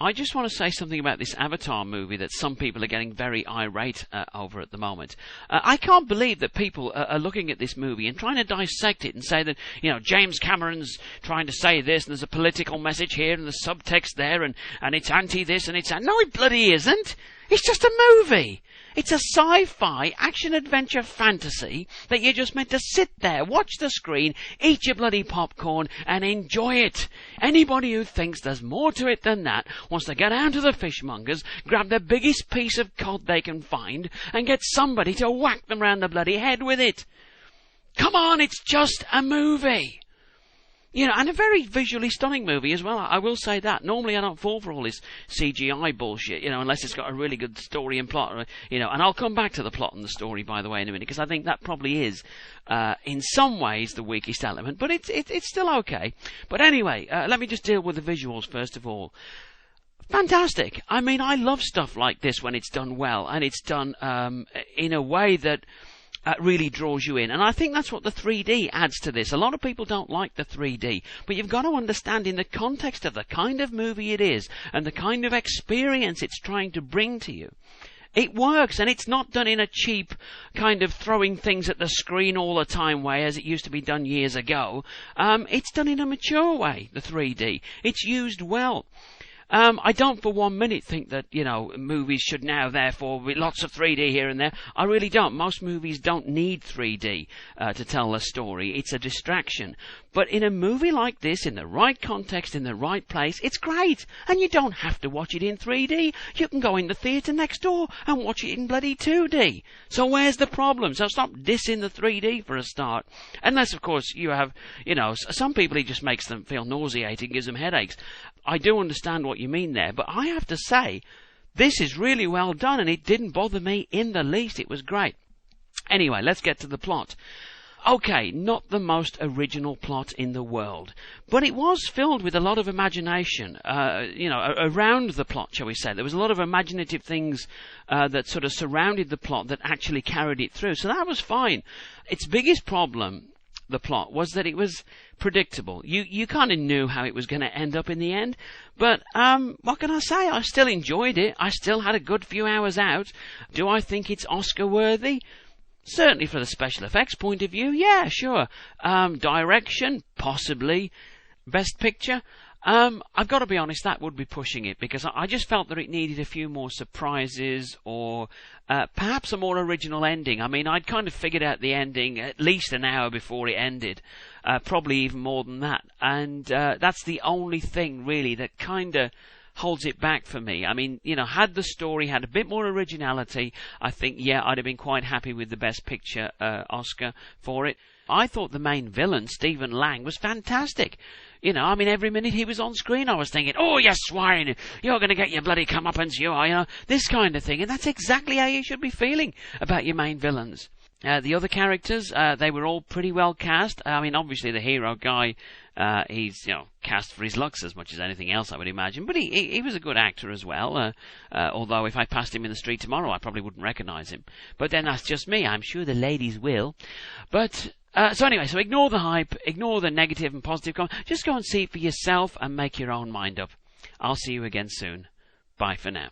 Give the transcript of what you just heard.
I just want to say something about this Avatar movie that some people are getting very irate over at the moment. I can't believe that people are looking at this movie and trying to dissect it and say that, James Cameron's trying to say this and there's a political message here and there's subtext there and it's anti-this and it's... No, it bloody isn't! It's just a movie! It's a sci-fi, action-adventure fantasy that you're just meant to sit there, watch the screen, eat your bloody popcorn, and enjoy it. Anybody who thinks there's more to it than that wants to get down to the fishmongers, grab the biggest piece of cod they can find, and get somebody to whack them round the bloody head with it. Come on, it's just a movie. And a very visually stunning movie as well. I will say that. Normally I don't fall for all this CGI bullshit, unless it's got a really good story and plot, and I'll come back to the plot and the story, by the way, in a minute, because I think that probably is, in some ways, the weakest element, but it's still okay. But anyway, let me just deal with the visuals first of all. Fantastic. I mean, I love stuff like this when it's done well, and it's done, in a way that really draws you in. And I think that's what the 3D adds to this. A lot of people don't like the 3D, but you've got to understand in the context of the kind of movie it is and the kind of experience it's trying to bring to you. It works, and it's not done in a cheap kind of throwing things at the screen all the time way as it used to be done years ago. It's done in a mature way, the 3D. It's used well. I don't for 1 minute think that, movies should now, therefore, be lots of 3D here and there. I really don't. Most movies don't need 3D to tell a story. It's a distraction. But in a movie like this, in the right context, in the right place, it's great. And you don't have to watch it in 3D. You can go in the theatre next door and watch it in bloody 2D. So where's the problem? So stop dissing the 3D for a start. Unless, of course, you have, some people it just makes them feel nauseating, gives them headaches. I do understand what you mean there, but I have to say, this is really well done, and it didn't bother me in the least. It was great. Anyway, let's get to the plot. Okay, not the most original plot in the world, but it was filled with a lot of imagination, around the plot, shall we say. There was a lot of imaginative things that sort of surrounded the plot that actually carried it through, so that was fine. Its biggest problem, the plot, was that it was predictable. You kind of knew how it was going to end up in the end, but what can I say? I still enjoyed it. I still had a good few hours out. Do I think it's Oscar worthy? Certainly for the special effects point of view, yeah, sure. Direction, possibly. Best picture? I've got to be honest, that would be pushing it, because I just felt that it needed a few more surprises, or perhaps a more original ending. I mean, I'd kind of figured out the ending at least an hour before it ended, probably even more than that, and that's the only thing really that kind of holds it back for me. I mean, had the story had a bit more originality, I think, yeah, I'd have been quite happy with the Best Picture Oscar for it. I thought the main villain, Stephen Lang, was fantastic. Every minute he was on screen, I was thinking, oh, you swine, you're going to get your bloody comeuppance, you are, this kind of thing. And that's exactly how you should be feeling about your main villains. The other characters, they were all pretty well cast. I mean, obviously the hero guy, he's, cast for his looks as much as anything else, I would imagine. But he was a good actor as well, although if I passed him in the street tomorrow, I probably wouldn't recognise him. But then that's just me. I'm sure the ladies will. But... So ignore the hype, ignore the negative and positive comments. Just go and see it for yourself and make your own mind up. I'll see you again soon. Bye for now.